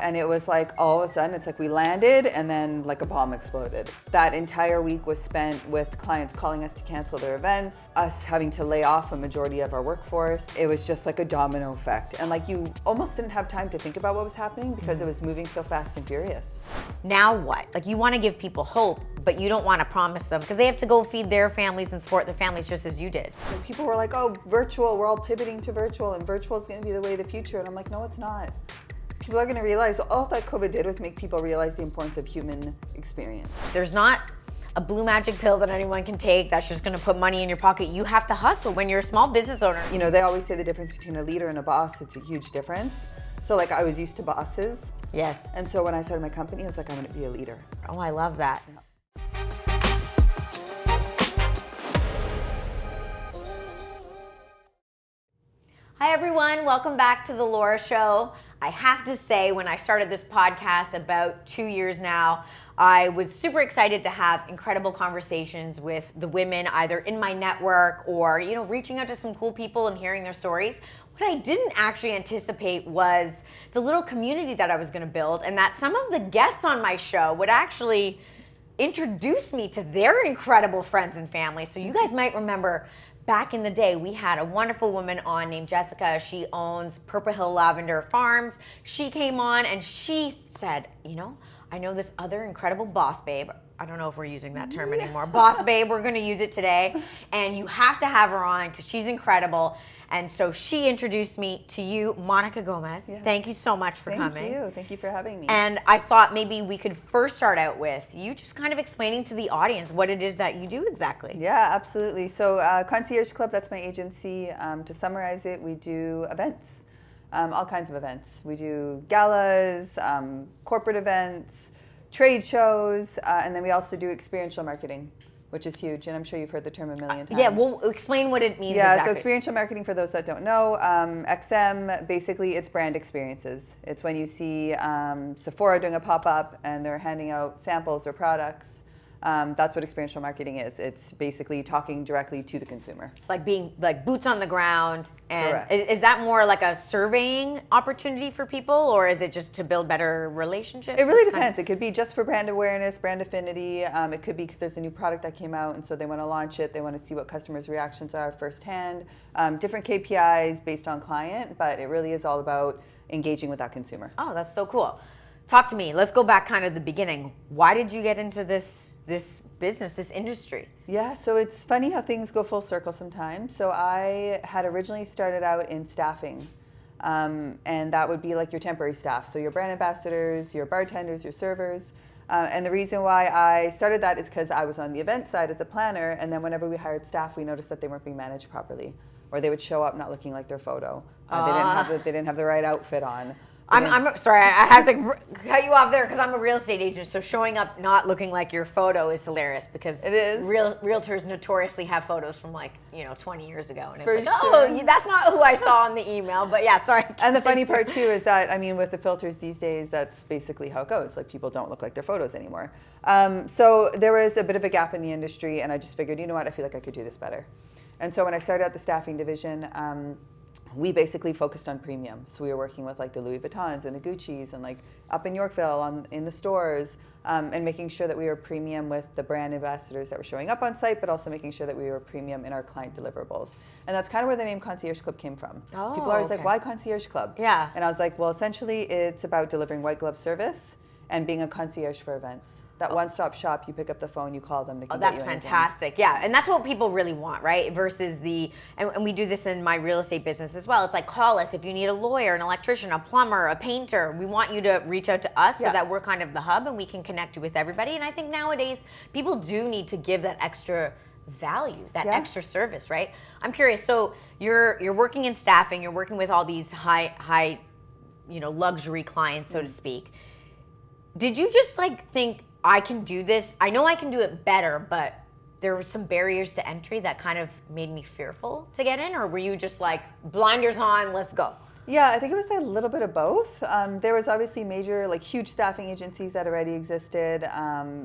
And it was like all of a sudden, it's like we landed and then like a bomb exploded. That entire week was spent with clients calling us to cancel their events, us having to lay off a majority of our workforce. It was just like a domino effect. And like you almost didn't have time to think about what was happening because it was moving so fast and furious. Now what? Like you want to give people hope, but you don't want to promise them because they have to go feed their families and support their families just as you did. And people were like, oh, virtual, we're all pivoting to virtual and virtual is going to be the way of the future. And I'm like, no, it's not. People are going to realize all that COVID did was make people realize the importance of human experience. There's not a blue magic pill that anyone can take that's just going to put money in your pocket. You have to hustle when you're a small business owner. You know, they always say the difference between a leader and a boss, it's a huge difference. So like I was used to bosses. Yes. And so when I started my company, I was like, I'm going to be a leader. Oh, I love that. Hi everyone, welcome back to The Laura Show. I have to say, when I started this podcast about 2 years now, I was super excited to have incredible conversations with the women either in my network or, you know, reaching out to some cool people and hearing their stories. What I didn't actually anticipate was the little community that I was going to build, and that some of the guests on my show would actually introduce me to their incredible friends and family. So you guys might remember back in the day, we had a wonderful woman on named Jessica. She owns Purple Hill Lavender Farms. She came on and she said, you know, I know this other incredible boss babe. I don't know if we're using that term anymore. Boss babe, we're gonna use it today. And you have to have her on because she's incredible. And so she introduced me to you, Monica Gomez. Yes. Thank you so much for coming. Thank you for having me. And I thought maybe we could first start out with you just kind of explaining to the audience what it is that you do exactly. Yeah, absolutely. So Concierge Club, that's my agency. To summarize it, we do events, all kinds of events. We do galas, corporate events, trade shows, and then we also do experiential marketing, which is huge, and I'm sure you've heard the term a million times. Yeah, well, explain what it means exactly. So experiential marketing, for those that don't know, XM, basically it's brand experiences. It's when you see Sephora doing a pop-up and they're handing out samples or products. That's what experiential marketing is. It's basically talking directly to the consumer. Like being like boots on the ground. And correct. Is that more like a surveying opportunity for people, or is it just to build better relationships? It really depends. It could be just for brand awareness, brand affinity. It could be because there's a new product that came out and so they want to launch it. They want to see what customers' reactions are firsthand. Different KPIs based on client, but it really is all about engaging with that consumer. Oh, that's so cool. Talk to me. Let's go back kind of the beginning. Why did you get into this business, this industry? Yeah, so it's funny how things go full circle sometimes. So I had originally started out in staffing, and that would be like your temporary staff. So your brand ambassadors, your bartenders, your servers. And the reason why I started that is because I was on the event side as a planner, and then whenever we hired staff, we noticed that they weren't being managed properly, or they would show up not looking like their photo. They didn't have the right outfit on. I'm sorry, I have to cut you off there because I'm a real estate agent. So showing up not looking like your photo is hilarious because it is. Realtors notoriously have photos from 20 years ago, and it's For like, sure. oh, that's not who I saw on the email. But yeah, sorry. And the funny part too is that with the filters these days, that's basically how it goes. Like people don't look like their photos anymore. So there was a bit of a gap in the industry, and I just figured, you know what, I feel like I could do this better. And so when I started out the staffing division, we basically focused on premium. So we were working with like the Louis Vuittons and the Gucci's and like up in Yorkville in the stores, and making sure that we were premium with the brand ambassadors that were showing up on site, but also making sure that we were premium in our client deliverables. And that's kind of where the name Concierge Club came from. Oh, people are always like, why Concierge Club? Yeah. And I was like, well, essentially it's about delivering white glove service and being a concierge for events. That one-stop shop, you pick up the phone, you call them, they can get you that's anything. fantastic. Yeah, and that's what people really want, right? Versus and we do this in my real estate business as well. It's like, call us if you need a lawyer, an electrician, a plumber, a painter. We want you to reach out to us so that we're kind of the hub and we can connect you with everybody. And I think nowadays, people do need to give that extra value, that extra service, right? I'm curious, so you're working in staffing, you're working with all these high luxury clients, so to speak. Did you just think, I can do this? I know I can do it better, but there were some barriers to entry that kind of made me fearful to get in, or were you just like, blinders on, let's go? Yeah, I think it was a little bit of both. There was obviously major, huge staffing agencies that already existed.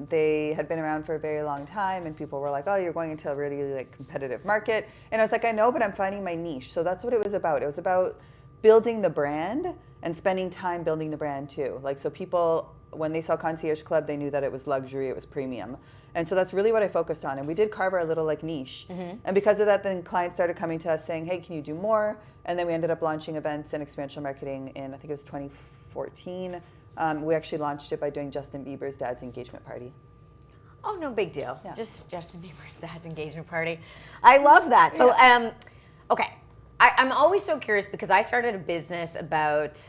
They had been around for a very long time, and people were like, oh, you're going into a really competitive market. And I was like, I know, but I'm finding my niche. So that's what it was about. It was about building the brand and spending time building the brand too. Like, so people, when they saw Concierge Club, they knew that it was luxury, it was premium. And so that's really what I focused on. And we did carve our little like niche. And because of that, then clients started coming to us saying, hey, can you do more? And then we ended up launching events and experiential marketing in, I think it was 2014. We actually launched it by doing Justin Bieber's dad's engagement party. Oh, no big deal. Yeah. Just Justin Bieber's dad's engagement party. I love that. So, okay. I'm always so curious because I started a business about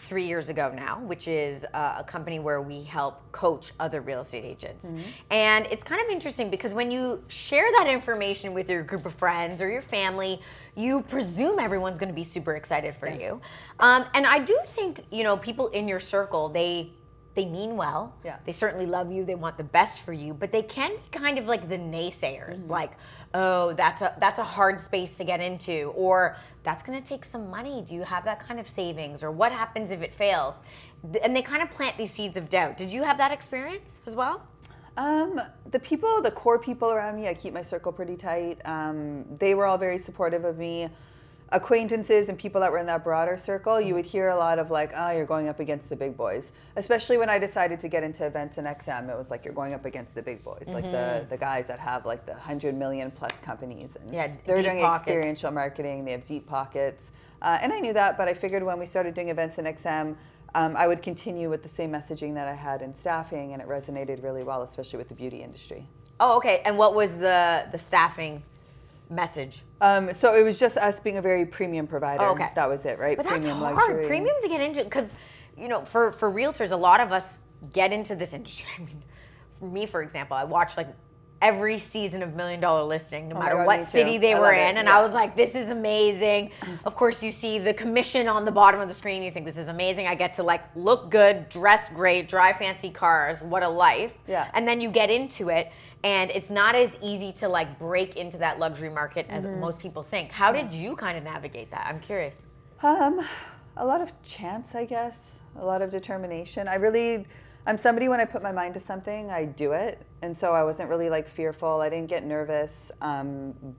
3 years ago now, which is a company where we help coach other real estate agents. And it's kind of interesting because when you share that information with your group of friends or your family, you presume everyone's going to be super excited for you. And I do think, you know, people in your circle, they mean well. Yeah. They certainly love you. They want the best for you, but they can be kind of like the naysayers, like, oh, that's a hard space to get into, or that's going to take some money. Do you have that kind of savings? Or what happens if it fails? And they kind of plant these seeds of doubt. Did you have that experience as well? The core people around me, I keep my circle pretty tight. They were all very supportive of me. Acquaintances and people that were in that broader circle, you would hear a lot of like, oh, you're going up against the big boys. Especially when I decided to get into events and XM, it was like, you're going up against the big boys, like the guys that have like the 100 million plus companies. And they're doing experiential marketing, they have deep pockets. And I knew that, but I figured when we started doing events in XM, I would continue with the same messaging that I had in staffing, and it resonated really well, especially with the beauty industry. Oh, okay. And what was the staffing message? So it was just us being a very premium provider. Oh, okay. That was it, right? But premium that's hard. luxury. Premium to get into, because, you know, for realtors, a lot of us get into this industry. I mean, for me, for example, I watched like every season of $1 Million Listing, no matter what city they were in. And I was like, this is amazing. Of course, you see the commission on the bottom of the screen. You think this is amazing. I get to like look good, dress great, drive fancy cars. What a life. Yeah. And then you get into it, and it's not as easy to like break into that luxury market as most people think. How did you kind of navigate that? I'm curious. A lot of chance, I guess. A lot of determination. I'm somebody, when I put my mind to something, I do it. And so I wasn't really like fearful. I didn't get nervous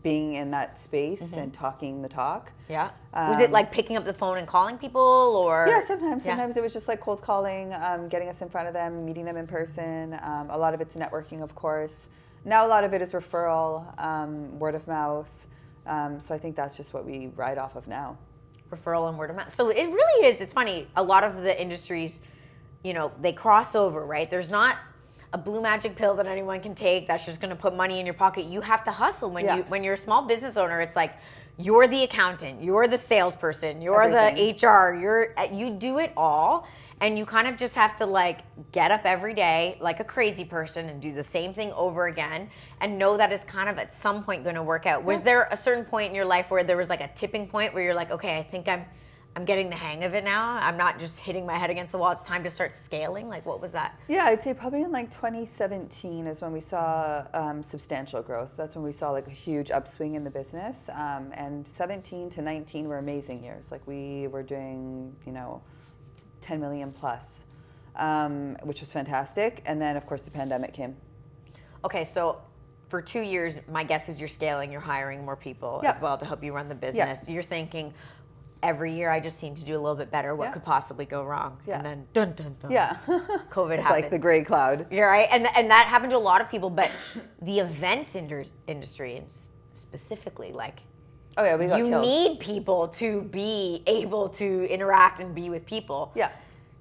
being in that space and talking the talk. Yeah. Was it like picking up the phone and calling people, or? Yeah, sometimes. Sometimes it was just like cold calling, getting us in front of them, meeting them in person. A lot of it's networking, of course. Now a lot of it is referral, word of mouth. So I think that's just what we ride off of now. Referral and word of mouth. So it really is. It's funny. A lot of the industries, you know, they cross over, right? There's not a blue magic pill that anyone can take that's just going to put money in your pocket. You have to hustle when you're a small business owner. It's like you're the accountant, you're the salesperson, you're the HR, you do it all, and you kind of just have to like get up every day like a crazy person and do the same thing over again and know that it's kind of at some point going to work out. Was there a certain point in your life where there was like a tipping point where you're like, okay, I think I'm getting the hang of it now. I'm not just hitting my head against the wall. It's time to start scaling. Like, what was that? Yeah, I'd say probably in like 2017 is when we saw substantial growth. That's when we saw like a huge upswing in the business. And 17 to 19 were amazing years. Like we were doing, 10 million plus, which was fantastic. And then of course the pandemic came. Okay, so for 2 years, my guess is you're scaling, you're hiring more people as well to help you run the business. You're thinking, every year I just seem to do a little bit better. What could possibly go wrong? And then dun dun dun. Yeah. COVID it's happened. like the gray cloud. You're right. And that happened to a lot of people, but the events industry and specifically, like, oh yeah, we got you killed. need people to be able to interact and be with people. Yeah.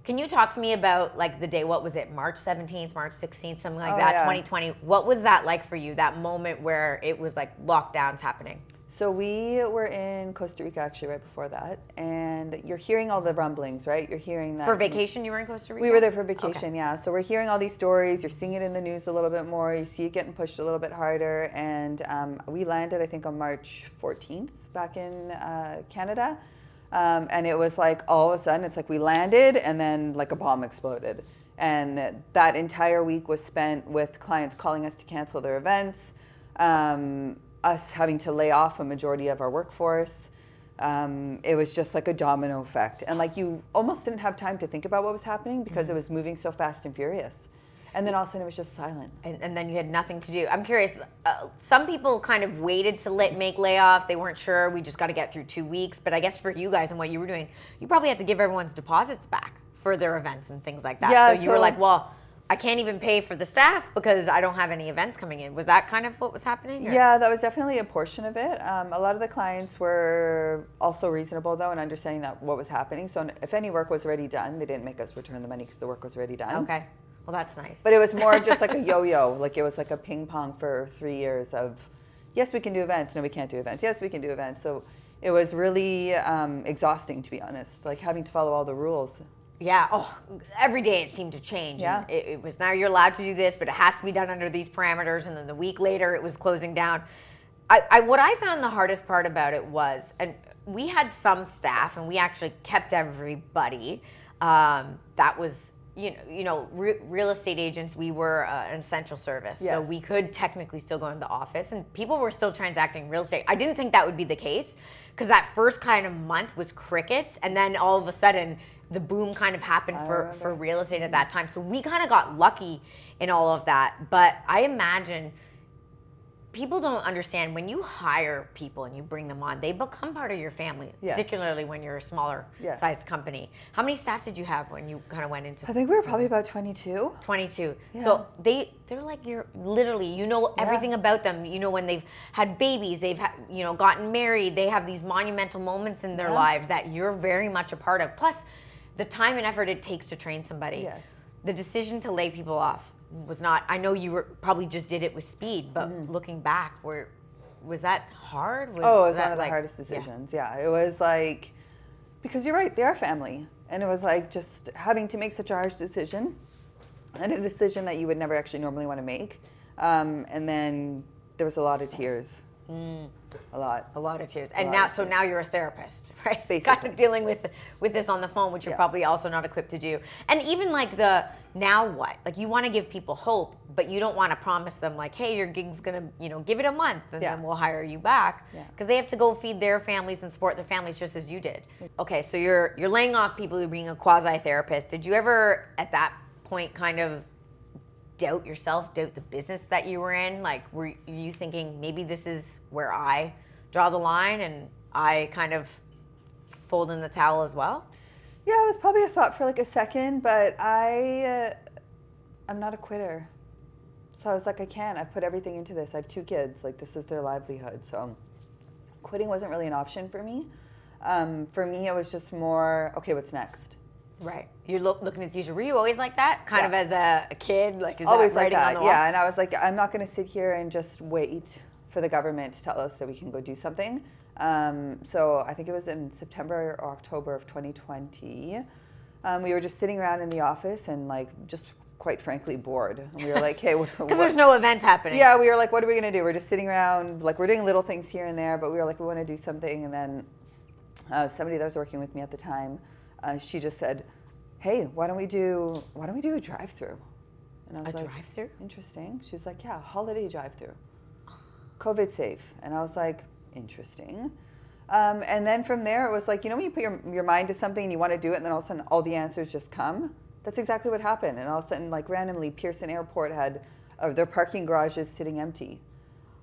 Can you talk to me about like the day, what was it, March 17th, March 16th, something like that, 2020? What was that like for you, that moment where it was like lockdowns happening? So we were in Costa Rica actually right before that, and you're hearing all the rumblings, right? You're hearing that. For vacation, you were in Costa Rica? We were there for vacation, yeah. So we're hearing all these stories. You're seeing it in the news a little bit more. You see it getting pushed a little bit harder. And we landed, I think, on March 14th back in Canada. And it was like all of a sudden, it's like we landed and then like a bomb exploded. And that entire week was spent with clients calling us to cancel their events. Us having to lay off a majority of our workforce. It was just like a domino effect. And like you almost didn't have time to think about what was happening because it was moving so fast and furious. And then all of a sudden it was just silent. And then you had nothing to do. I'm curious, some people kind of waited to make layoffs. They weren't sure. We just got to get through 2 weeks. But I guess for you guys and what you were doing, you probably had to give everyone's deposits back for their events and things like that. Yeah, so you were like, well, I can't even pay for the staff because I don't have any events coming in. Was that kind of what was happening? Or? Yeah, that was definitely a portion of it. A lot of the clients were also reasonable though, and understanding that what was happening. So if any work was already done, they didn't make us return the money because the work was already done. Okay. Well, that's nice. But it was more just like a yo-yo. Like it was like a ping pong for 3 years of, yes, we can do events. No, we can't do events. Yes, we can do events. So it was really exhausting, to be honest, like having to follow all the rules. Yeah. Oh, every day it seemed to change. Yeah. And it was now you're allowed to do this, but it has to be done under these parameters. And then the week later it was closing down. What I found the hardest part about it was, and we had some staff and we actually kept everybody that was, real estate agents, we were an essential service. Yes. So we could technically still go into the office and people were still transacting real estate. I didn't think that would be the case because that first kind of month was crickets. And then all of a sudden the boom kind of happened for real estate at that time. So we kind of got lucky in all of that. But I imagine people don't understand when you hire people and you bring them on, they become part of your family, yes. particularly when you're a smaller yes. sized company. How many staff did you have when you kind of went into? I think we were probably about 22. 22. Yeah. So they're like, you're literally, everything about them. When they've had babies, they've gotten married, they have these monumental moments in their lives that you're very much a part of. Plus the time and effort it takes to train somebody. Yes. The decision to lay people off was not, I know you probably just did it with speed, but looking back, was that hard? It was one of the hardest decisions. Yeah, it was like, because you're right, they are family. And it was like just having to make such a harsh decision and a decision that you would never actually normally want to make. And then there was a lot of tears. A lot of tears. And now you're a therapist, right? Basically. Kind of dealing with this on the phone, which you're probably also not equipped to do. And even like now what? Like you want to give people hope, but you don't want to promise them like, hey, your gig's going to, give it a month and then we'll hire you back. Because they have to go feed their families and support their families just as you did. Okay, so you're laying off people who are being a quasi-therapist. Did you ever at that point kind of doubt yourself, doubt the business that you were in? Like, were you thinking maybe this is where I draw the line and I kind of fold in the towel as well? Yeah, it was probably a thought for like a second, but I'm not a quitter. So I was like, I've put everything into this. I have 2 kids, like this is their livelihood. So quitting wasn't really an option for me. For me, it was just more, okay, what's next? Right. You're looking at the future. Were you always like that? Kind of as a kid? Like, is always that writing like that, on the wall? yeah. And I was like, I'm not going to sit here and just wait for the government to tell us that we can go do something. So I think it was in September or October of 2020. We were just sitting around in the office and like just quite frankly bored. And we were like, hey, because there's no events happening. Yeah, we were like, what are we going to do? We're just sitting around, like we're doing little things here and there, but we were like, we want to do something. And then somebody that was working with me at the time, she just said, hey, why don't we do a drive-through? And I was like, drive-through? Interesting. She's like, yeah, holiday drive-through. COVID safe. And I was like, interesting. And then from there, it was like, when you put your mind to something and you want to do it, and then all of a sudden all the answers just come. That's exactly what happened. And all of a sudden, like randomly, Pearson Airport had their parking garages sitting empty.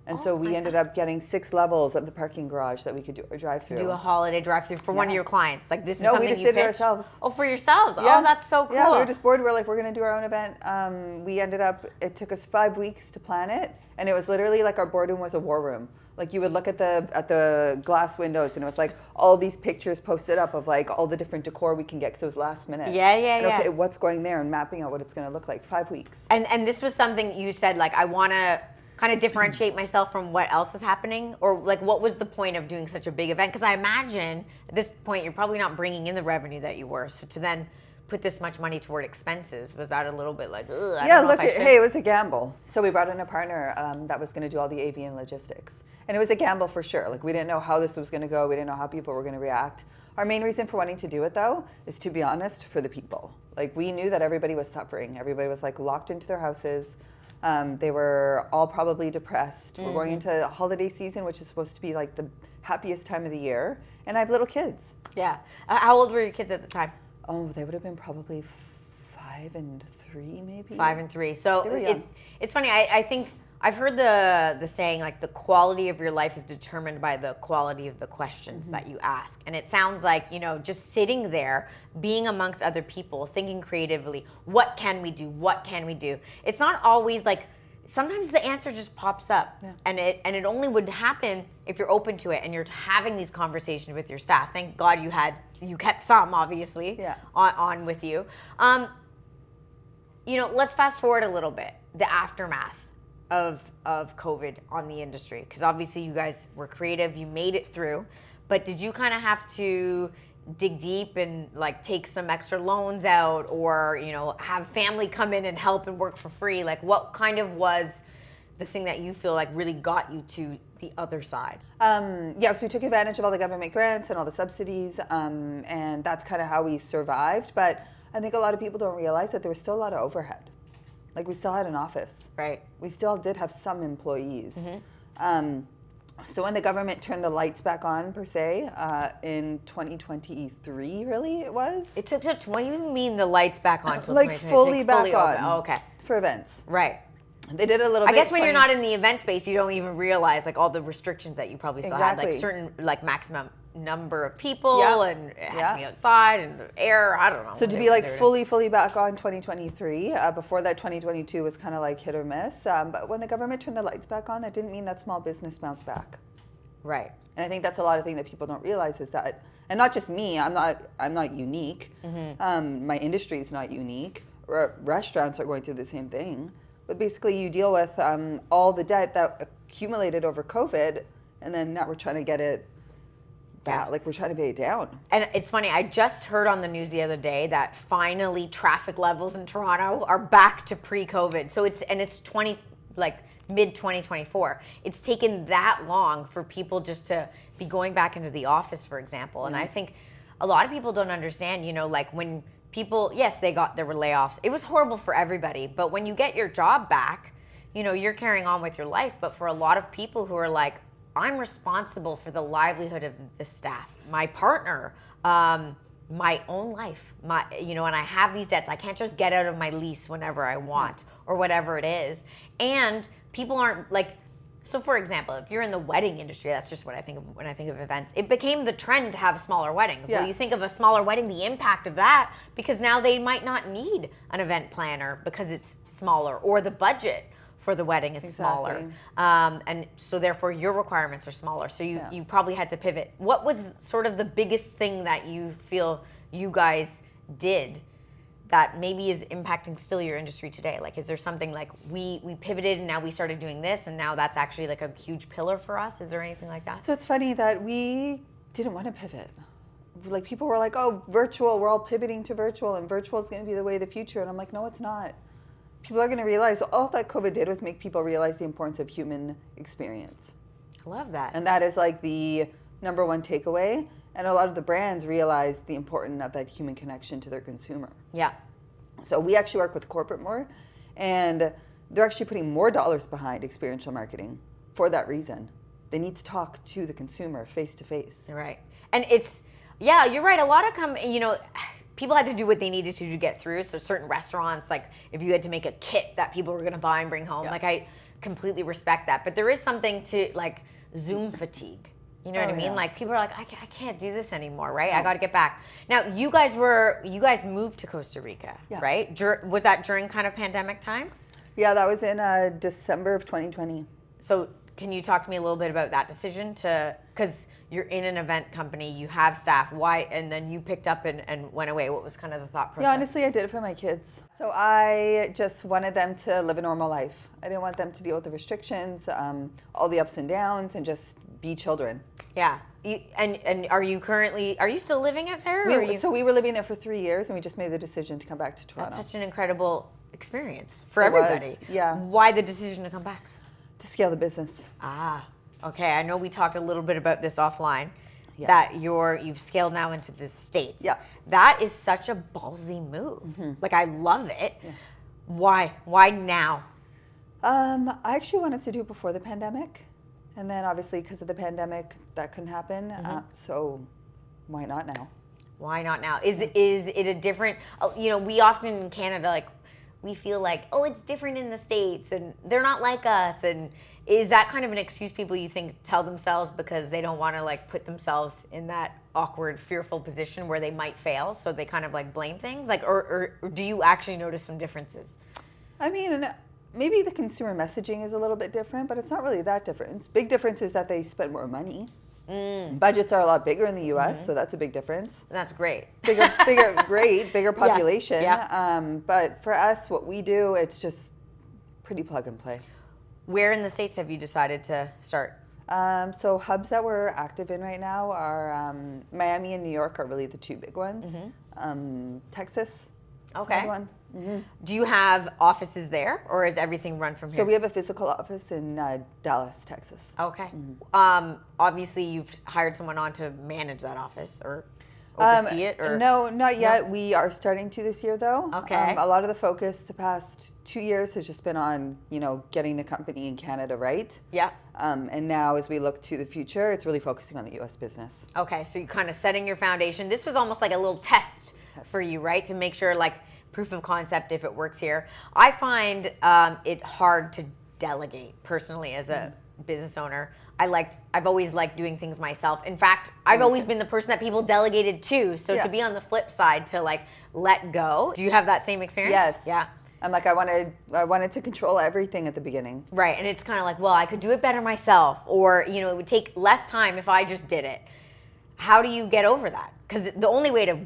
And so we ended up getting 6 levels of the parking garage that we could do a drive-through. Do a holiday drive-through for one of your clients. Like this is no, something we just you did pitched? It ourselves. Oh, for yourselves. Yeah. Oh, that's so cool. Yeah, we were just bored. We were like, we're going to do our own event. We ended up, it took us 5 weeks to plan it. And it was literally like our boardroom was a war room. Like you would look at the glass windows and it was like all these pictures posted up of like all the different decor we can get because it was last minute. Yeah. Okay, what's going there and mapping out what it's going to look like. 5 weeks. And this was something you said, like, I want to kind of differentiate myself from what else is happening? Or like, what was the point of doing such a big event? Because I imagine at this point, you're probably not bringing in the revenue that you were. So to then put this much money toward expenses, was that a little bit like, ugh, I don't know if I should? Hey, it was a gamble. So we brought in a partner that was going to do all the AV and logistics. And it was a gamble for sure. Like we didn't know how this was going to go. We didn't know how people were going to react. Our main reason for wanting to do it though, is to be honest, for the people. Like we knew that everybody was suffering. Everybody was like locked into their houses. They were all probably depressed. We're going into holiday season, which is supposed to be like the happiest time of the year. And I have little kids. Yeah. How old were your kids at the time? Oh, they would have been probably 5 and 3 maybe. 5 and 3. So They were young. it's funny. I think I've heard the saying, like, the quality of your life is determined by the quality of the questions that you ask. And it sounds like, just sitting there, being amongst other people, thinking creatively, what can we do? What can we do? It's not always like, sometimes the answer just pops up. Yeah. And it only would happen if you're open to it and you're having these conversations with your staff. Thank God you kept some, obviously, on with you. Let's fast forward a little bit, the aftermath of COVID on the industry, because obviously you guys were creative, you made it through, but did you kind of have to dig deep and like take some extra loans out, or have family come in and help and work for free? Like, what kind of was the thing that you feel like really got you to the other side? So we took advantage of all the government grants and all the subsidies, and that's kind of how we survived. But I think a lot of people don't realize that there was still a lot of overhead. Like, we still had an office. Right. We still did have some employees. So when the government turned the lights back on, per se, in 2023, really, it was? It took, what do you mean the lights back on till like 2023? fully back open. on. Oh, okay. For events. Right. They did a little I bit. guess when you're not in the event space, you don't even realize like all the restrictions that you probably still had, like certain like maximum number of people and it had to be outside and the air, I don't know. So to be like fully back on 2023, before that 2022 was kind of like hit or miss. But when the government turned the lights back on, that didn't mean that small business bounced back. Right. And I think that's a lot of things that people don't realize is that, and not just me, I'm not unique. My industry is not unique. Restaurants are going through the same thing. But basically you deal with all the debt that accumulated over COVID, and then now we're trying to get it back, like we're trying to pay it down. And it's funny, I just heard on the news the other day that finally traffic levels in Toronto are back to pre-COVID. So it's mid 2024. It's taken that long for people just to be going back into the office, for example. And I think a lot of people don't understand, like when people, yes, there were layoffs. It was horrible for everybody. But when you get your job back, you're carrying on with your life. But for a lot of people who are like, I'm responsible for the livelihood of the staff, my partner, my own life, and I have these debts. I can't just get out of my lease whenever I want or whatever it is. And people aren't like, so for example, if you're in the wedding industry, that's just what I think of when I think of events. It became the trend to have smaller weddings. Well, you think of a smaller wedding, the impact of that, because now they might not need an event planner because it's smaller, or the budget for the wedding is smaller. And so therefore your requirements are smaller. So you probably had to pivot. What was sort of the biggest thing that you feel you guys did that maybe is impacting still your industry today? Like, is there something like we pivoted and now we started doing this and now that's actually like a huge pillar for us? Is there anything like that? So it's funny that we didn't want to pivot. Like, people were like, oh, virtual, we're all pivoting to virtual and virtual is going to be the way of the future. And I'm like, no, it's not. People are going to realize all that COVID did was make people realize the importance of human experience. I love that. And that is like the number one takeaway. And a lot of the brands realize the importance of that human connection to their consumer. Yeah. So we actually work with corporate more, and they're actually putting more dollars behind experiential marketing for that reason. They need to talk to the consumer face to face. Right. And you're right. A lot of people had to do what they needed to get through. So certain restaurants, like if you had to make a kit that people were going to buy and bring home, like I completely respect that. But there is something to like Zoom fatigue. You know what I mean? Like people are like, I can't do this anymore, right? I got to get back. Now, you guys moved to Costa Rica, right? Was that during kind of pandemic times? Yeah, that was in December of 2020. So can you talk to me a little bit about that decision because you're in an event company, you have staff, why, and then you picked up and went away. What was kind of the thought process? Yeah, honestly, I did it for my kids. So I just wanted them to live a normal life. I didn't want them to deal with the restrictions, all the ups and downs, and just be children. Yeah. And are you still living out there? So we were living there for 3 years, and we just made the decision to come back to Toronto. That's such an incredible experience for everybody. Yeah. Why the decision to come back? To scale the business. Okay. I know we talked a little bit about this offline, that you've scaled now into the States. Yeah. That is such a ballsy move. Like, I love it. Yeah. Why now? I actually wanted to do it before the pandemic. And then obviously because of the pandemic, that couldn't happen. So why not now? Why not now? Is it a different, we often in Canada, like, we feel like, oh, it's different in the States and they're not like us. And is that kind of an excuse people you think tell themselves because they don't want to like put themselves in that awkward, fearful position where they might fail? So they kind of like blame things, like, or do you actually notice some differences? I mean, maybe the consumer messaging is a little bit different, but it's not really that different. Big difference is that they spend more money. Budgets are a lot bigger in the U.S., so that's a big difference. That's great. Bigger population. Yeah. But for us, what we do, it's just pretty plug and play. Where in the States have you decided to start? So hubs that we're active in right now are Miami and New York are really the two big ones. Texas. Okay. One. Do you have offices there, or is everything run from here? So we have a physical office in Dallas, Texas. Okay. Obviously, you've hired someone on to manage that office or oversee it? Or? No, not yet. No. We are starting to this year, though. Okay. A lot of the focus the past 2 years has just been on, getting the company in Canada right. Yeah. And now as we look to the future, it's really focusing on the U.S. business. Okay, so you're kind of setting your foundation. This was almost like a little test for you, right? To make sure, like, proof of concept if it works here. I find it hard to delegate personally as a business owner. I've always liked doing things myself. In fact, I've always been the person that people delegated to. So to be on the flip side, to like let go. Do you have that same experience? Yes. Yeah. I'm like, I wanted to control everything at the beginning. Right, and it's kind of like, well, I could do it better myself, or it would take less time if I just did it. How do you get over that? Because the only way to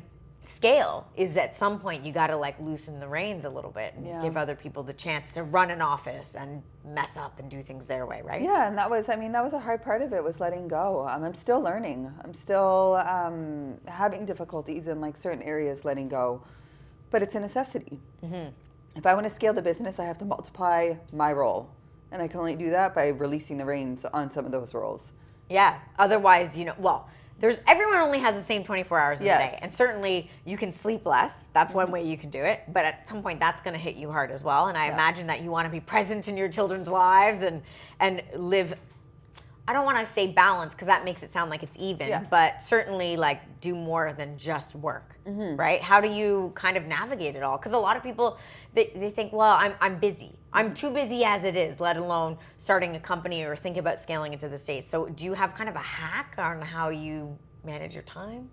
scale is at some point you got to like loosen the reins a little bit and give other people the chance to run an office and mess up and do things their way, right? Yeah, and that was a hard part of it, was letting go. I'm still learning. I'm still having difficulties in like certain areas letting go, but it's a necessity. If I want to scale the business, I have to multiply my role, and I can only do that by releasing the reins on some of those roles. Yeah, otherwise, everyone only has the same 24 hours in a day. And certainly you can sleep less. That's one way you can do it. But at some point that's going to hit you hard as well. And I imagine that you want to be present in your children's lives and live, I don't want to say balance because that makes it sound like it's even, but certainly like do more than just work, right? How do you kind of navigate it all? Because a lot of people, they think, well, I'm busy. I'm too busy as it is, let alone starting a company or think about scaling into the States. So do you have kind of a hack on how you manage your time?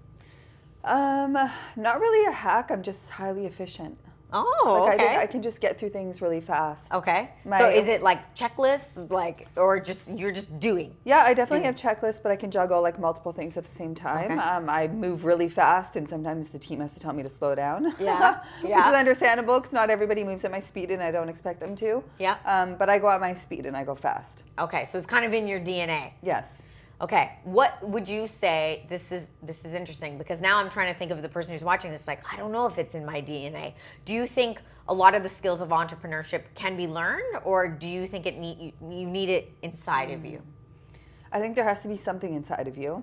Not really a hack. I'm just highly efficient. Oh, like, okay. I think I can just get through things really fast. Okay. So is it like checklists, or just you're just doing? Yeah, I definitely have checklists, but I can juggle like multiple things at the same time. Okay. I move really fast, and sometimes the team has to tell me to slow down. Yeah. Which is understandable because not everybody moves at my speed, and I don't expect them to. Yeah. But I go at my speed and I go fast. Okay, so it's kind of in your DNA. Yes. Okay, what would you say, this is interesting because now I'm trying to think of the person who's watching this, like, I don't know if it's in my DNA. Do you think a lot of the skills of entrepreneurship can be learned, or do you think you need it inside of you? I think there has to be something inside of you.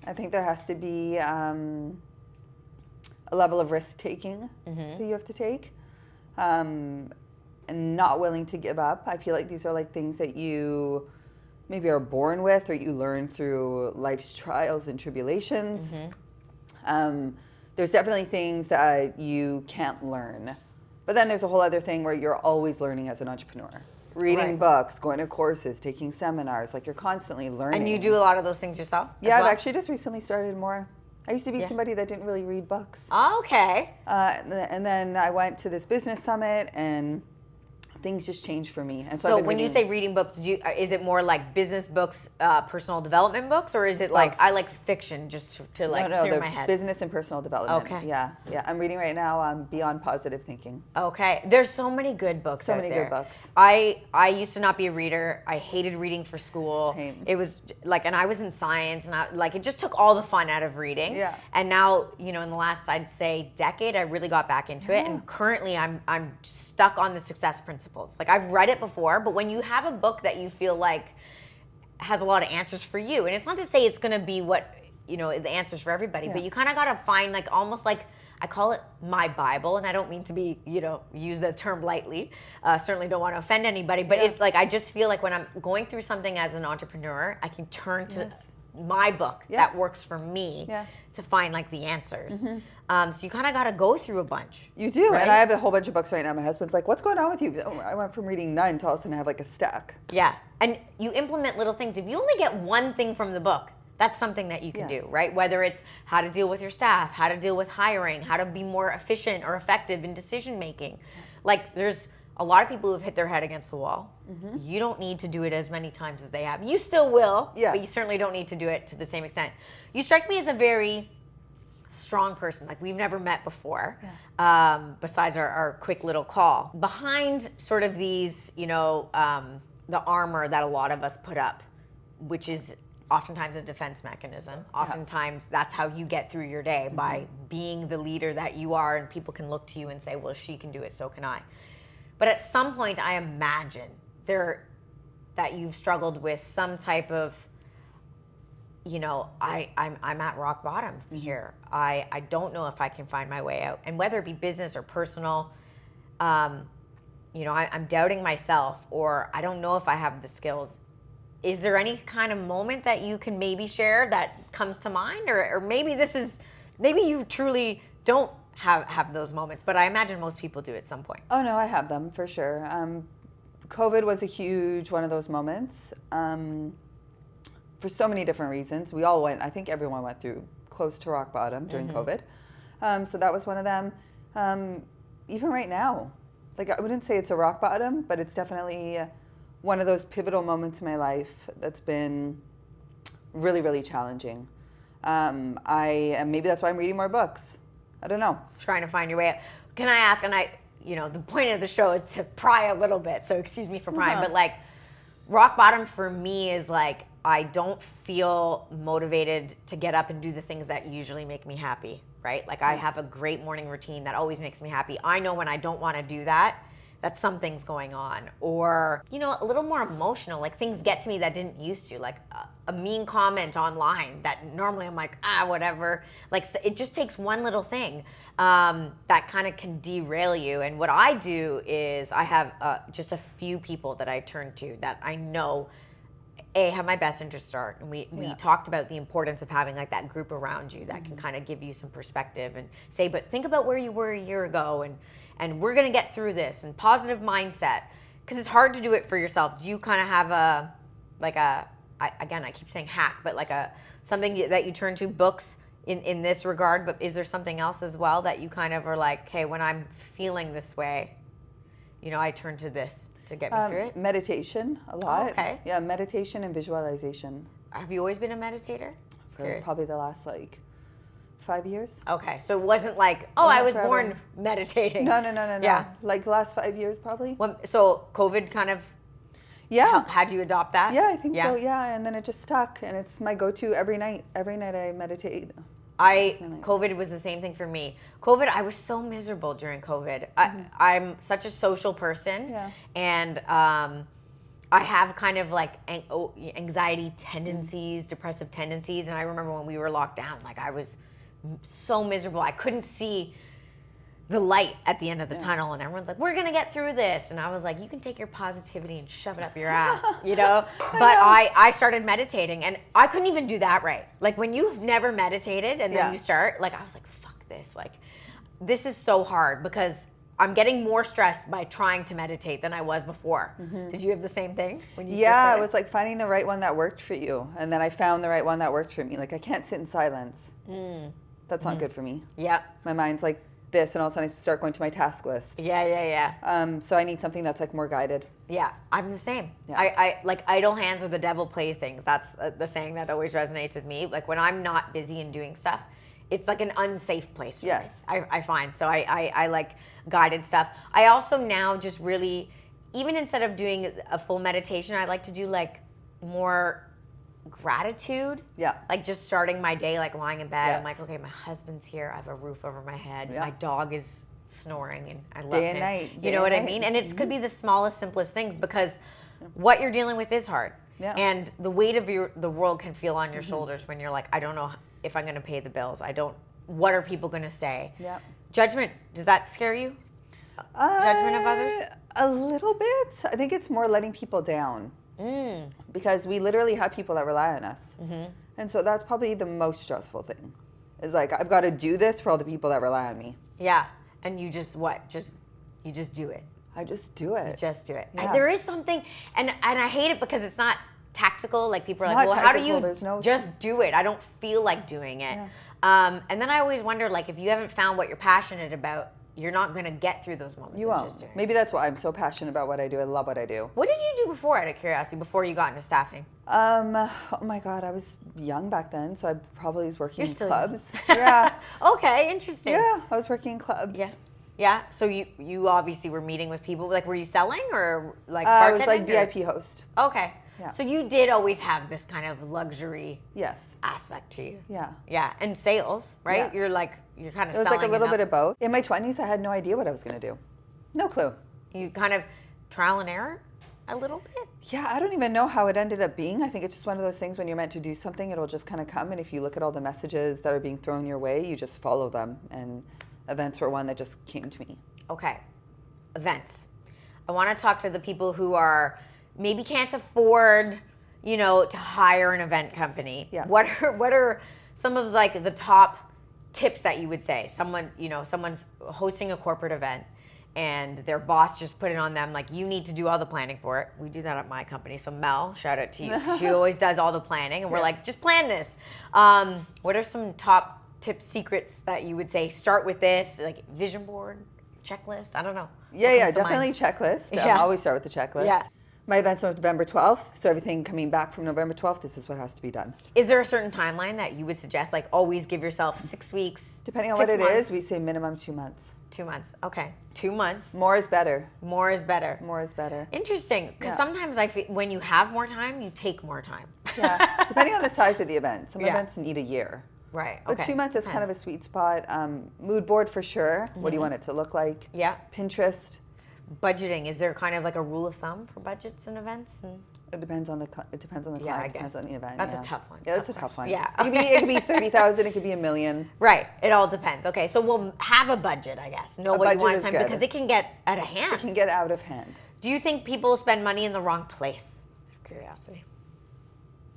I think there has to be a level of risk-taking that you have to take, and not willing to give up. I feel like these are like things that you maybe are born with, or you learn through life's trials and tribulations. There's definitely things that you can't learn. But then there's a whole other thing where you're always learning as an entrepreneur. Reading books, going to courses, taking seminars, like you're constantly learning. And you do a lot of those things yourself? Yeah, I've actually just recently started more. I used to be somebody that didn't really read books. Okay. And then I went to this business summit, and things just changed for me. And so when you say reading books, is it more like business books, personal development books, or is it like, I like fiction just to like clear my head? Business and personal development. Okay. Yeah. I'm reading right now Beyond Positive Thinking. Okay. There's so many good books out there. So many good books. I used to not be a reader. I hated reading for school. Same. It was like, and I was in science, and it just took all the fun out of reading. Yeah. And now, in the last, I'd say, decade, I really got back into it. And currently I'm stuck on the success principles. Like, I've read it before, but when you have a book that you feel like has a lot of answers for you, and it's not to say it's going to be what, the answers for everybody, but you kind of got to find like almost like, I call it my Bible, and I don't mean to be, use the term lightly. Certainly don't want to offend anybody, but it's like, I just feel like when I'm going through something as an entrepreneur, I can turn to my book that works for me to find like the answers. So you kind of got to go through a bunch. You do, right? and I have a whole bunch of books right now. My husband's like, "What's going on with you?" Oh, I went from reading none to all of a sudden I have like a stack. Yeah, and you implement little things. If you only get one thing from the book, that's something that you can do, right? Whether it's how to deal with your staff, how to deal with hiring, how to be more efficient or effective in decision making. Like there's a lot of people who've hit their head against the wall. You don't need to do it as many times as they have. You still will, but you certainly don't need to do it to the same extent. You strike me as a very strong person. Like we've never met before, besides our quick little call. Behind sort of these, the armor that a lot of us put up, which is oftentimes a defense mechanism. Oftentimes that's how you get through your day, by being the leader that you are, and people can look to you and say, well, she can do it, so can I. But at some point, I imagine that you've struggled with some type of, I'm at rock bottom here. I don't know if I can find my way out. And whether it be business or personal, I'm doubting myself, or I don't know if I have the skills. Is there any kind of moment that you can maybe share that comes to mind? Or maybe maybe you truly don't have those moments, but I imagine most people do at some point. Oh no, I have them for sure. COVID was a huge one of those moments, for so many different reasons. I think everyone went through close to rock bottom during COVID. So that was one of them. Even right now, like I wouldn't say it's a rock bottom, but it's definitely one of those pivotal moments in my life that's been really, really challenging. Maybe that's why I'm reading more books. I don't know. Trying to find your way out. Can I ask, and the point of the show is to pry a little bit, so excuse me for prying, but like rock bottom for me is like, I don't feel motivated to get up and do the things that usually make me happy, right? Like I have a great morning routine that always makes me happy. I know when I don't want to do that something's going on, or a little more emotional, like things get to me that didn't used to, like a mean comment online that normally I'm like, whatever. Like it just takes one little thing that kind of can derail you. And what I do is I have just a few people that I turn to that I know have my best interest start, and we talked about the importance of having like that group around you that can kind of give you some perspective and say, but think about where you were a year ago, and we're gonna get through this, and positive mindset, because it's hard to do it for yourself. Do you kind of have I keep saying hack, but like something that you turn to, books in this regard, but is there something else as well that you kind of are like, hey, when I'm feeling this way, I turn to this to get me through it? Meditation, a lot. Oh, okay. Yeah, meditation and visualization. Have you always been a meditator? For probably the last 5 years. Okay, so it wasn't like, I was born meditating. No. Yeah. Like the last 5 years probably. So COVID kind of had you adopt that? Yeah, I think so, yeah. And then it just stuck, and it's my go-to every night. Every night I meditate. COVID was the same thing for me. COVID, I was so miserable during COVID. I'm such a social person, and I have kind of like anxiety tendencies, depressive tendencies, and I remember when we were locked down, like I was so miserable. I couldn't see the light at the end of the tunnel, and everyone's like, we're gonna get through this, and I was like, you can take your positivity and shove it up your ass, but I started meditating, and I couldn't even do that right. Like when you've never meditated and then you start, like I was like, fuck this, like this is so hard, because I'm getting more stressed by trying to meditate than I was before. Did you have the same thing when you Yeah, it was like finding the right one that worked for you, and then I found the right one that worked for me. Like I can't sit in silence. That's not good for me. Yeah. My mind's like this, and all of a sudden I start going to my task list. Yeah. So I need something that's like more guided. Yeah, I'm the same. Yeah. I like idle hands are the devil playthings. That's the saying that always resonates with me. Like when I'm not busy and doing stuff, it's like an unsafe place for me, I find. So I like guided stuff. I also now just really, even instead of doing a full meditation, I like to do like more gratitude. Yeah. Like just starting my day, like lying in bed. I'm like, okay, my husband's here. I have a roof over my head. My dog is snoring, and I love him. Day and night. You know what I mean? And it could be the smallest, simplest things, because what you're dealing with is hard. Yeah. And the weight of the world can feel on your shoulders when you're like, I don't know if I'm going to pay the bills. What are people going to say? Yeah. Judgment, does that scare you? Judgment of others? A little bit. I think it's more letting people down. Because we literally have people that rely on us. And so that's probably the most stressful thing. Is like, I've got to do this for all the people that rely on me. Yeah. And you just what? You just do it. I just do it. You just do it. Yeah. And there is something, and I hate it because it's not tactical. Like people are It's like, not well, how do tactical, you there's no- just do it? I don't feel like doing it. Yeah. And then I always wonder, like, if you haven't found what you're passionate about, you're not going to get through those moments. You of won't. just doing it. Maybe that's why I'm so passionate about what I do. I love what I do. What did you do before, out of curiosity, before you got into staffing? Oh my God, I was young back then, so I probably was working You're in still clubs. young. Yeah. Okay, interesting. Yeah, I was working in clubs. Yeah. Yeah. So you obviously were meeting with people. Like, were you selling or like I bartending? was like or? VIP host. Okay. Yeah. So you did always have this kind of luxury Yes. aspect to you. Yeah. Yeah. And sales, right? Yeah. You're kind of It was selling. like a little enough. bit of both. In my 20s, I had no idea what I was going to do. No clue. You kind of trial and error a little bit. Yeah, I don't even know how it ended up being. I think it's just one of those things when you're meant to do something, it'll just kind of come. And if you look at all the messages that are being thrown your way, you just follow them. And events were one that just came to me. Okay. Events. I want to talk to the people who are maybe can't afford, to hire an event company. Yeah. What are some of like the top tips that you would say? Someone's hosting a corporate event and their boss just put it on them, like, you need to do all the planning for it. We do that at my company. So Mel, shout out to you. She always does all the planning, and we're like, just plan this. What are some top tips, secrets that you would say? Start with this, like vision board, checklist. I don't know. Yeah, definitely checklist. Yeah. Always start with the checklist. Yeah. My event's on November 12th, so everything coming back from November 12th, this is what has to be done. Is there a certain timeline that you would suggest? Like, always give yourself 6 weeks? Depending on 6 what it months? is, we say minimum 2 months. 2 months. Okay. 2 months. More is better. More is better. More is better. Interesting. Because Yeah. sometimes I feel when you have more time, you take more time. Yeah, depending on the size of the event. Some Yeah. events need a year. Right. But Okay. 2 months is kind of a Depends. sweet spot. Mood board for sure. What do you want it to look like? Yeah. Pinterest. Budgeting. Is there kind of like a rule of thumb for budgets and events? And It depends on the client. It depends on guess. the event. That's yeah. a tough one. Yeah, that's a tough one. Yeah. It could be 30,000. It could be $1 million. Right. It all depends. Okay. So we'll have a budget, I guess. Know A what you budget want to is spend good. because it can get out of hand. It can get out of hand. Do you think people spend money in the wrong place? Out of curiosity.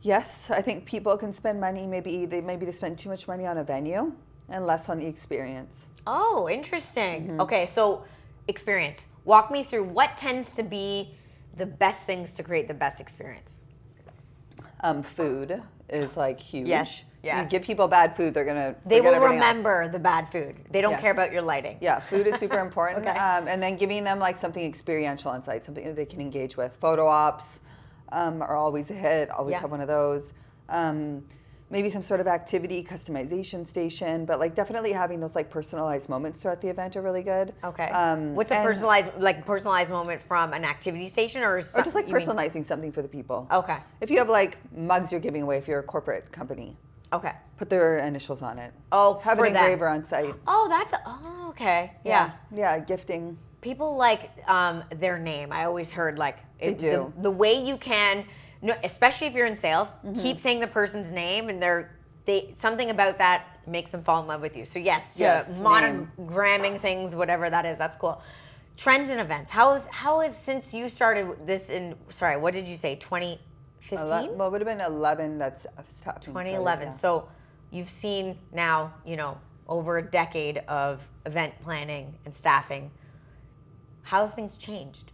Yes, I think people can spend money. Maybe they spend too much money on a venue and less on the experience. Oh, interesting. Mm-hmm. Okay, so experience. Walk me through what tends to be the best things to create the best experience. Food is like huge. Yes, yeah. You give people bad food, they're gonna They forget will everything else. remember the bad food. They don't Yes. care about your lighting. Yeah, food is super important. Okay. And then giving them like something experiential on site, something that they can engage with. Photo ops are always a hit. Always Yeah. have one of those. Maybe some sort of activity customization station, but like definitely having those like personalized moments throughout the event are really good. Okay. What's a and- personalized moment from an activity station or Or just like you mean- personalizing something for the people. Okay. If you have like mugs you're giving away, if you're a corporate company, Okay. put their initials on it. Oh, Have for an them. engraver on site. Oh, okay. Yeah. Yeah, gifting. People like their name. I always heard like They do. The way you can, especially if you're in sales, keep saying the person's name, and they something about that makes them fall in love with you. So yes, Yes, monogramming things, whatever that is, that's cool. Trends and events. How have since you started this in? Sorry, what did you say? 2015. Well, it would have been 11. That's stopping. 2011. Yeah. So you've seen now, over a decade of event planning and staffing. How have things changed?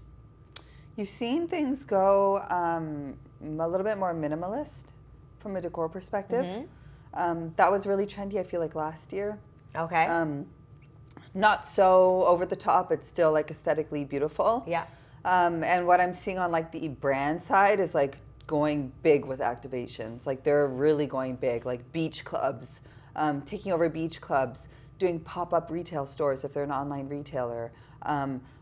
You've seen things go a little bit more minimalist from a decor perspective. That was really trendy, I feel like, last year. Okay. Not so over the top, it's still like aesthetically beautiful. Yeah. And what I'm seeing on like the brand side is like going big with activations. Like they're really going big, like beach clubs, taking over beach clubs, doing pop-up retail stores if they're an online retailer,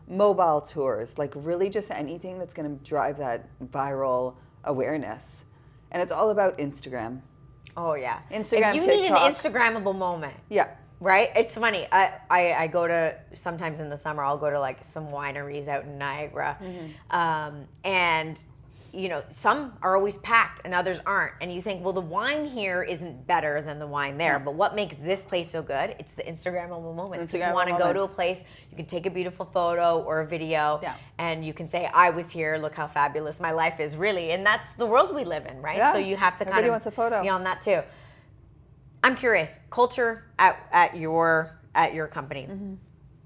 mobile tours, like really just anything that's going to drive that viral awareness. And it's all about Instagram. Oh yeah. Instagram, If you need an TikTok. Instagrammable moment. Yeah. Right? It's funny. I go to, sometimes in the summer, I'll go to like some wineries out in Niagara. And some are always packed and others aren't. And you think, well, the wine here isn't better than the wine there. But what makes this place so good? It's the Instagrammable moments. You want to go to a place, you can take a beautiful photo or a video, and you can say, I was here, look how fabulous my life is, really. And that's the world we live in, right? Yeah. So you have to Everybody wants a photo. be on that too. I'm curious, culture at your company.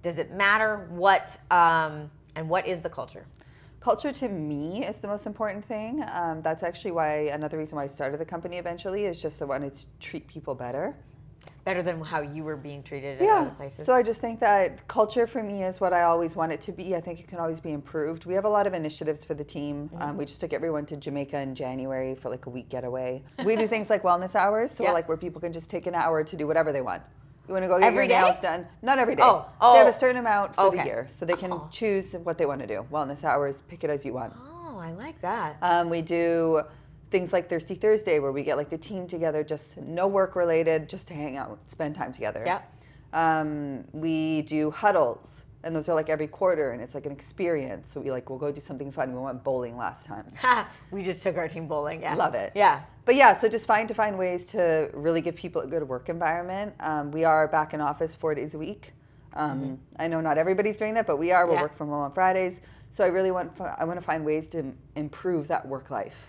Does it matter what, and what is the culture? Culture to me is the most important thing. That's actually another reason why I started the company eventually, is just I wanted to treat people better. Better than how you were being treated at other places. So I just think that culture for me is what I always want it to be. I think it can always be improved. We have a lot of initiatives for the team. We just took everyone to Jamaica in January for like a week getaway. We do things like wellness hours, so like where people can just take an hour to do whatever they want. You want to go get your nails done? Not every day. They have a certain amount for the year, so they can choose what they want to do. Wellness hours, pick it as you want. Oh, I like that. We do things like Thirsty Thursday, where we get like the team together, just no work related, just to hang out, spend time together. We do huddles, and those are like every quarter, and it's like an experience. So we'll go do something fun. We went bowling last time. We just took our team bowling. Yeah, love it. Yeah. But yeah, so just find ways to really give people a good work environment. We are back in office 4 days a week. I know not everybody's doing that, but we are. We'll work from home on Fridays. So I want to find ways to improve that work life.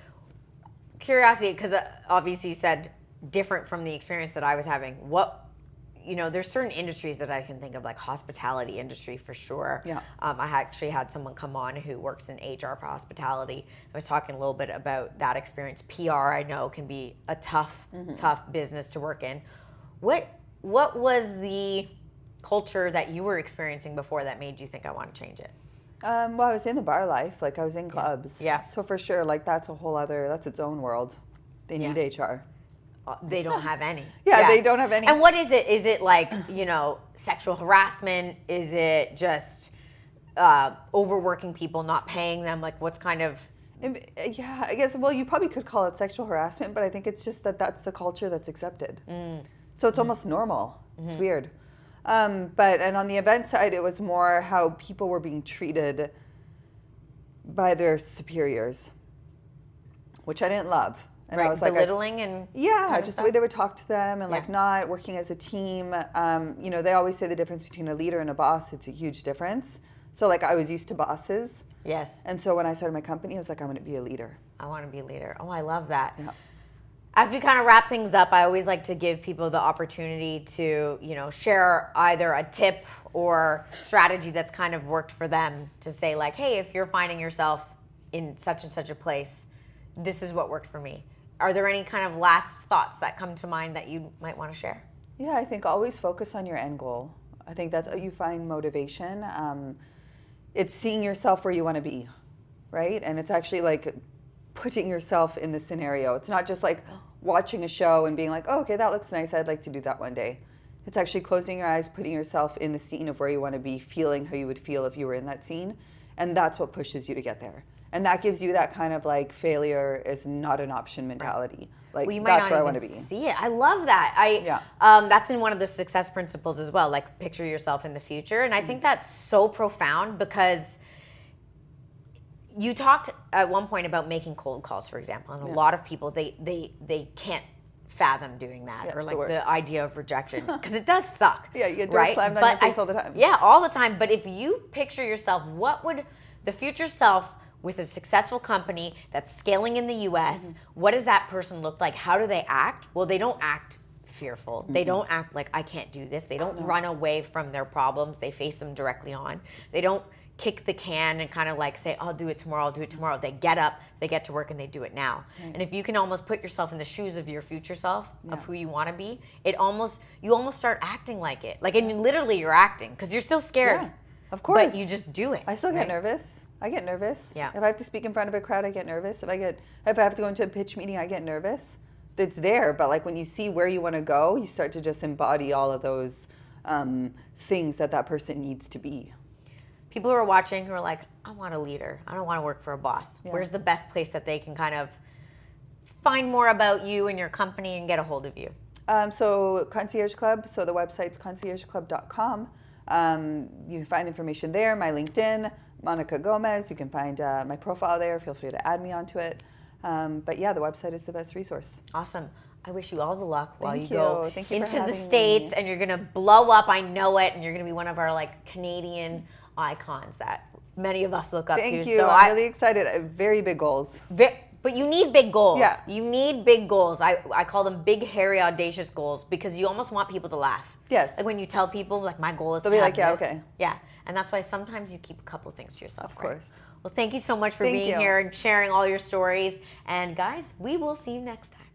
Curiosity, because obviously you said different from the experience that I was having. There's certain industries that I can think of, like hospitality industry for sure. Yeah. I actually had someone come on who works in HR for hospitality. I was talking a little bit about that experience. PR, I know, can be a tough business to work in. What was the culture that you were experiencing before that made you think, I want to change it? Well, I was in the bar life, I was in clubs. Yeah. So for sure, that's that's its own world. They need HR. They don't have any. They don't have any. And what is it? Is it like, sexual harassment? Is it just overworking people, not paying them? Like, what's kind of... Yeah, I guess, you probably could call it sexual harassment, but I think it's just that's the culture that's accepted. So it's almost normal. It's weird. And on the event side, it was more how people were being treated by their superiors, which I didn't love. And I was belittling and just the way they would talk to them and not working as a team. They always say the difference between a leader and a boss, it's a huge difference. So I was used to bosses. Yes. And so when I started my company, I was like, I want to be a leader. I want to be a leader. Oh, I love that. Yeah. As we kind of wrap things up, I always like to give people the opportunity to, share either a tip or strategy that's kind of worked for them, to say like, hey, if you're finding yourself in such and such a place, this is what worked for me. Are there any kind of last thoughts that come to mind that you might want to share? Yeah, I think always focus on your end goal. I think that's how you find motivation. It's seeing yourself where you want to be, right? And it's actually putting yourself in the scenario. It's not just watching a show and being like, oh, okay, that looks nice. I'd like to do that one day. It's actually closing your eyes, putting yourself in the scene of where you want to be, feeling how you would feel if you were in that scene. And that's what pushes you to get there. And that gives you that kind of failure is not an option mentality. You might that's not where I even want to be. see it. I love that. That's in one of the success principles as well. Picture yourself in the future. And I think that's so profound, because you talked at one point about making cold calls, for example. And a lot of people, they can't fathom doing that, or the idea of rejection, because it does suck. Yeah, you get door slammed on your face all the time. Yeah, all the time. But if you picture yourself, what would the future self with a successful company that's scaling in the US, what does that person look like? How do they act? Well, they don't act fearful. They don't act like, I can't do this. They don't run away from their problems. They face them directly on. They don't kick the can and kind of say, I'll do it tomorrow, They get up, they get to work, and they do it now. And if you can almost put yourself in the shoes of your future self, of who you want to be, you almost start acting like it. And literally you're acting, because you're still scared. Yeah, of course. But you just do it. I still get nervous. I get nervous. Yeah. If I have to speak in front of a crowd, I get nervous. If I have to go into a pitch meeting, I get nervous. It's there, but when you see where you want to go, you start to just embody all of those things that person needs to be. People who are watching who are like, I want a leader. I don't want to work for a boss. Yeah. Where's the best place that they can kind of find more about you and your company and get a hold of you? So Concierge Club. So the website's conciergeclub.com. You can find information there, my LinkedIn, Monica Gomez. You can find my profile there. Feel free to add me onto it. But yeah, the website is the best resource. Awesome. I wish you all the luck while Thank you go you. Thank you into for the having States, me. and you're gonna blow up. I know it, and you're gonna be one of our like Canadian icons that many of us look up to. Thank you. So I'm really excited. Very big goals. But you need big goals. Yeah. You need big goals. I call them big, hairy, audacious goals, because you almost want people to laugh. Yes. Like when you tell people, like, my goal is They'll to be have like, yeah, this. okay. Yeah. And that's why sometimes you keep a couple things to yourself. Of course. Well, thank you so much for Thank being you. here and sharing all your stories. And guys, we will see you next time.